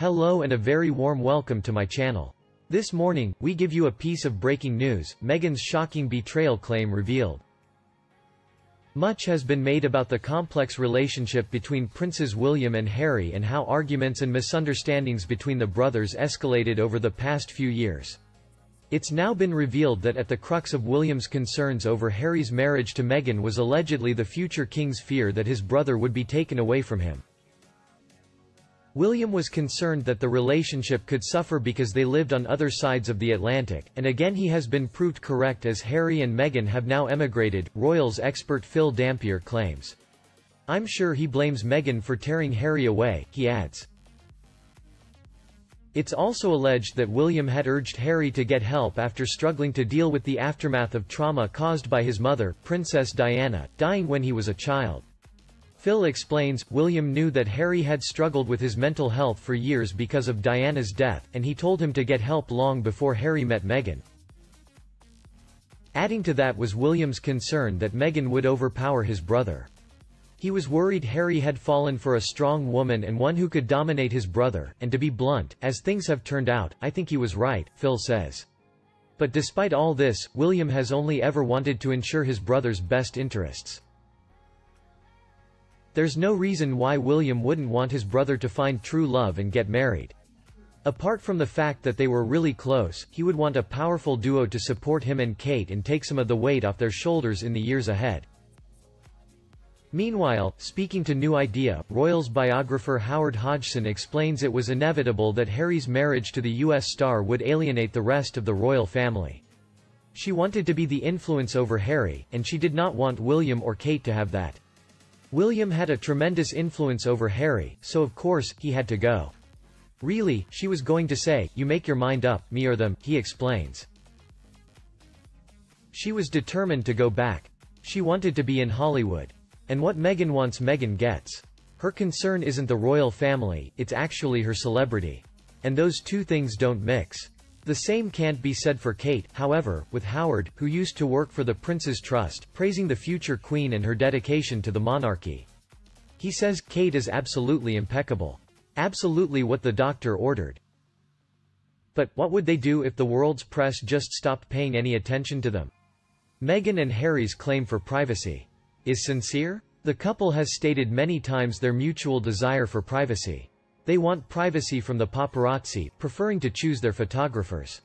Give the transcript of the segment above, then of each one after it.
Hello and a very warm welcome to my channel. This morning, we give you a piece of breaking news: Meghan's shocking betrayal claim revealed. Much has been made about the complex relationship between Princes William and Harry and how arguments and misunderstandings between the brothers escalated over the past few years. It's now been revealed that at the crux of William's concerns over Harry's marriage to Meghan was allegedly the future king's fear that his brother would be taken away from him. William was concerned that the relationship could suffer because they lived on other sides of the Atlantic, and again he has been proved correct as Harry and Meghan have now emigrated, royals expert Phil Dampier claims. "I'm sure he blames Meghan for tearing Harry away," he adds. It's also alleged that William had urged Harry to get help after struggling to deal with the aftermath of trauma caused by his mother, Princess Diana, dying when he was a child. Phil explains, William knew that Harry had struggled with his mental health for years because of Diana's death, and he told him to get help long before Harry met Meghan. Adding to that was William's concern that Meghan would overpower his brother. He was worried Harry had fallen for a strong woman and one who could dominate his brother, and to be blunt, as things have turned out, I think he was right, Phil says. But despite all this, William has only ever wanted to ensure his brother's best interests. There's no reason why William wouldn't want his brother to find true love and get married. Apart from the fact that they were really close, he would want a powerful duo to support him and Kate and take some of the weight off their shoulders in the years ahead. Meanwhile, speaking to New Idea, Royals biographer Howard Hodgson explains it was inevitable that Harry's marriage to the US star would alienate the rest of the royal family. She wanted to be the influence over Harry, and she did not want William or Kate to have that. William had a tremendous influence over Harry, so of course, he had to go. Really, she was going to say, "You make your mind up, me or them," he explains. She was determined to go back. She wanted to be in Hollywood. And what Meghan wants Meghan gets. Her concern isn't the royal family, it's actually her celebrity. And those two things don't mix. The same can't be said for Kate, however, with Howard, who used to work for the Prince's Trust, praising the future queen and her dedication to the monarchy. He says, "Kate is absolutely impeccable. Absolutely what the doctor ordered." But, what would they do if the world's press just stopped paying any attention to them? Meghan and Harry's claim for privacy is sincere? The couple has stated many times their mutual desire for privacy. They want privacy from the paparazzi, preferring to choose their photographers.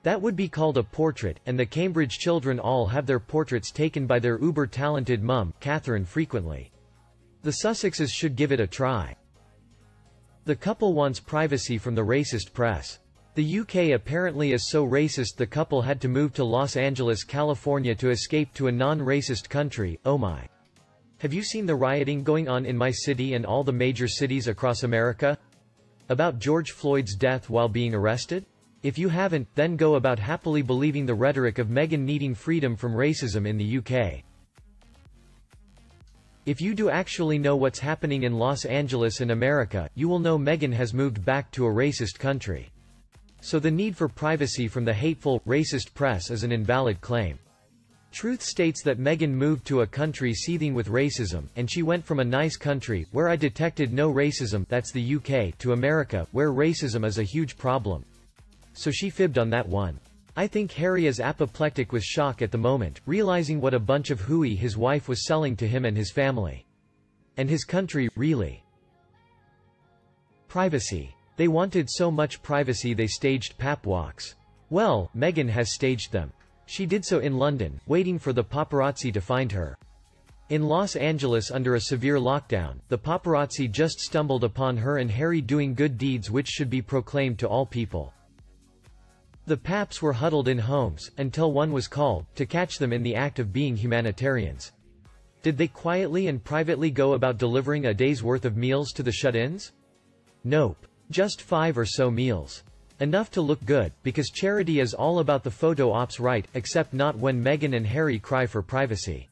That would be called a portrait, and the Cambridge children all have their portraits taken by their uber-talented mum, Catherine, frequently. The Sussexes should give it a try. The couple wants privacy from the racist press. The UK apparently is so racist the couple had to move to Los Angeles, California to escape to a non-racist country. Oh my. Have you seen the rioting going on in my city and all the major cities across America? About George Floyd's death while being arrested? If you haven't, then go about happily believing the rhetoric of Meghan needing freedom from racism in the UK. If you do actually know what's happening in Los Angeles and America, you will know Meghan has moved back to a racist country. So the need for privacy from the hateful, racist press is an invalid claim. Truth states that Meghan moved to a country seething with racism, and she went from a nice country, where I detected no racism, that's the UK, to America, where racism is a huge problem. So she fibbed on that one. I think Harry is apoplectic with shock at the moment, realizing what a bunch of hooey his wife was selling to him and his family. And his country, really. Privacy. They wanted so much privacy they staged pap walks. Well, Meghan has staged them. She did so in London, waiting for the paparazzi to find her. In Los Angeles under a severe lockdown, the paparazzi just stumbled upon her and Harry doing good deeds which should be proclaimed to all people. The paps were huddled in homes, until one was called, to catch them in the act of being humanitarians. Did they quietly and privately go about delivering a day's worth of meals to the shut-ins? Nope. Just 5 or so meals. Enough to look good, because charity is all about the photo ops, right, except not when Meghan and Harry cry for privacy.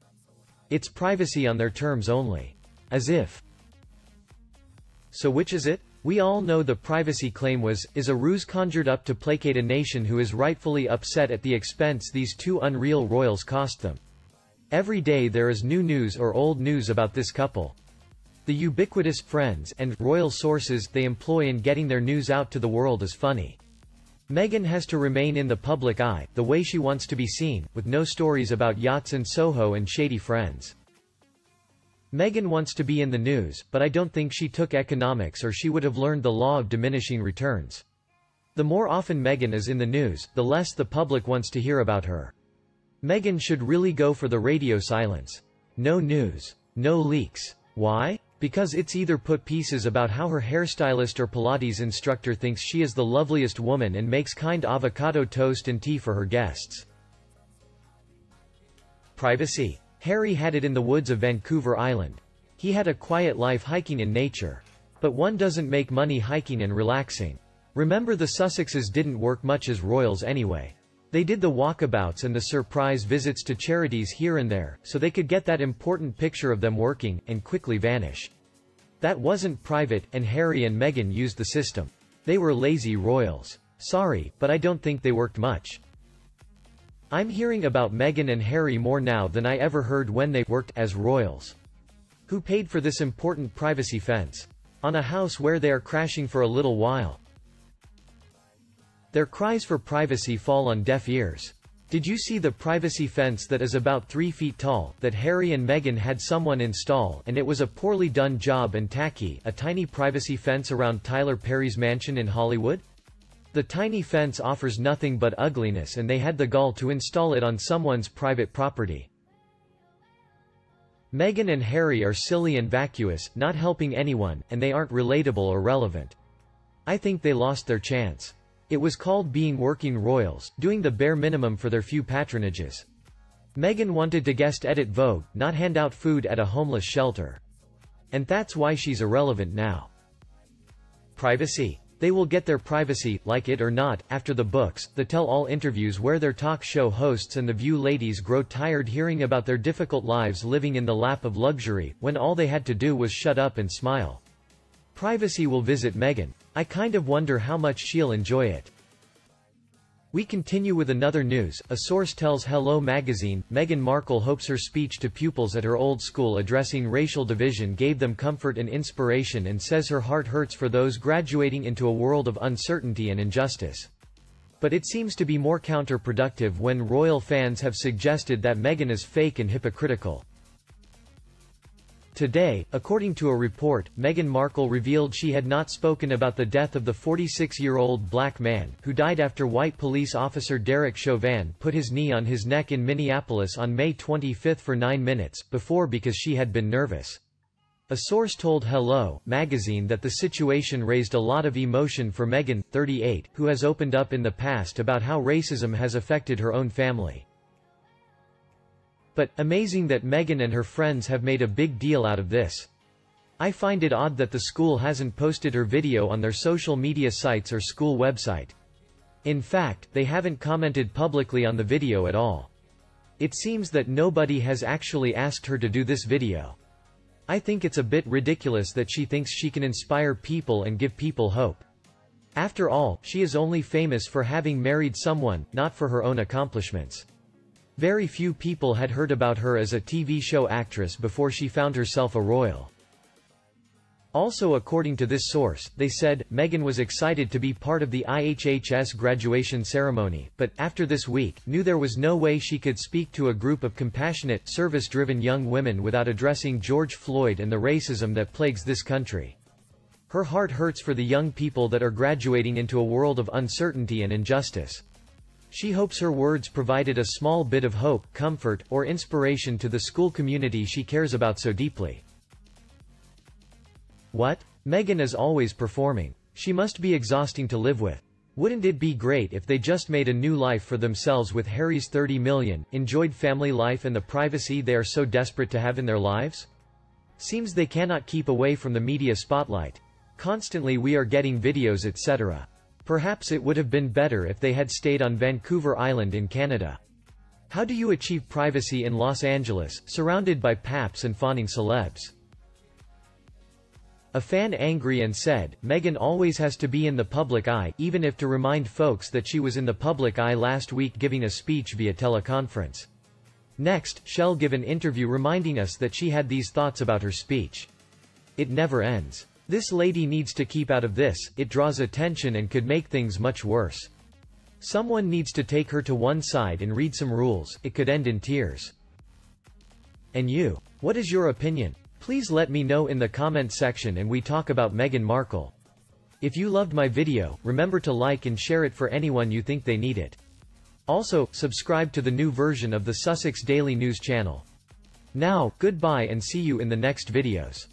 It's privacy on their terms only. As if. So which is it? We all know the privacy claim is a ruse conjured up to placate a nation who is rightfully upset at the expense these two unreal royals cost them. Every day there is new news or old news about this couple. The ubiquitous friends and royal sources they employ in getting their news out to the world is funny. Meghan has to remain in the public eye, the way she wants to be seen, with no stories about yachts in Soho and shady friends. Meghan wants to be in the news, but I don't think she took economics or she would have learned the law of diminishing returns. The more often Meghan is in the news, the less the public wants to hear about her. Meghan should really go for the radio silence. No news. No leaks. Why? Because it's either put pieces about how her hairstylist or Pilates instructor thinks she is the loveliest woman and makes kind avocado toast and tea for her guests. Privacy. Harry had it in the woods of Vancouver Island. He had a quiet life hiking in nature. But one doesn't make money hiking and relaxing. Remember, the Sussexes didn't work much as royals anyway. They did the walkabouts and the surprise visits to charities here and there, so they could get that important picture of them working, and quickly vanish. That wasn't private, and Harry and Meghan used the system. They were lazy royals. Sorry, but I don't think they worked much. I'm hearing about Meghan and Harry more now than I ever heard when they worked as royals. Who paid for this important privacy fence? On a house where they are crashing for a little while. Their cries for privacy fall on deaf ears. Did you see the privacy fence that is about 3 feet tall, that Harry and Meghan had someone install, and it was a poorly done job and tacky, a tiny privacy fence around Tyler Perry's mansion in Hollywood? The tiny fence offers nothing but ugliness, and they had the gall to install it on someone's private property. Meghan and Harry are silly and vacuous, not helping anyone, and they aren't relatable or relevant. I think they lost their chance. It was called being working royals, doing the bare minimum for their few patronages. Meghan wanted to guest edit Vogue, not hand out food at a homeless shelter. And that's why she's irrelevant now. Privacy. They will get their privacy, like it or not, after the books, the tell-all interviews where their talk show hosts and the View ladies grow tired hearing about their difficult lives living in the lap of luxury, when all they had to do was shut up and smile. Privacy will visit Meghan. I kind of wonder how much she'll enjoy it. We continue with another news. A source tells Hello magazine, Meghan Markle hopes her speech to pupils at her old school addressing racial division gave them comfort and inspiration, and says her heart hurts for those graduating into a world of uncertainty and injustice. But it seems to be more counterproductive when royal fans have suggested that Meghan is fake and hypocritical. Today, according to a report, Meghan Markle revealed she had not spoken about the death of the 46-year-old black man, who died after white police officer Derek Chauvin put his knee on his neck in Minneapolis on May 25 for 9 minutes, before because she had been nervous. A source told Hello magazine that the situation raised a lot of emotion for Meghan, 38, who has opened up in the past about how racism has affected her own family. But, amazing that Meghan and her friends have made a big deal out of this. I find it odd that the school hasn't posted her video on their social media sites or school website. In fact, they haven't commented publicly on the video at all. It seems that nobody has actually asked her to do this video. I think it's a bit ridiculous that she thinks she can inspire people and give people hope. After all, she is only famous for having married someone, not for her own accomplishments. Very few people had heard about her as a TV show actress before she found herself a royal. Also, according to this source, they said, Meghan was excited to be part of the IHHS graduation ceremony, but, after this week, knew there was no way she could speak to a group of compassionate, service-driven young women without addressing George Floyd and the racism that plagues this country. Her heart hurts for the young people that are graduating into a world of uncertainty and injustice. She hopes her words provided a small bit of hope, comfort, or inspiration to the school community she cares about so deeply. What? Meghan is always performing. She must be exhausting to live with. Wouldn't it be great if they just made a new life for themselves with Harry's 30 million, enjoyed family life and the privacy they are so desperate to have in their lives? Seems they cannot keep away from the media spotlight. Constantly we are getting videos etc. Perhaps it would have been better if they had stayed on Vancouver Island in Canada. How do you achieve privacy in Los Angeles, surrounded by paps and fawning celebs? A fan angry and said, Meghan always has to be in the public eye, even if to remind folks that she was in the public eye last week giving a speech via teleconference. Next, Shell give an interview reminding us that she had these thoughts about her speech. It never ends. This lady needs to keep out of this, it draws attention and could make things much worse. Someone needs to take her to one side and read some rules, it could end in tears. And you? What is your opinion? Please let me know in the comment section and we talk about Meghan Markle. If you loved my video, remember to like and share it for anyone you think they need it. Also, subscribe to the new version of the Sussex Daily News channel. Now, goodbye and see you in the next videos.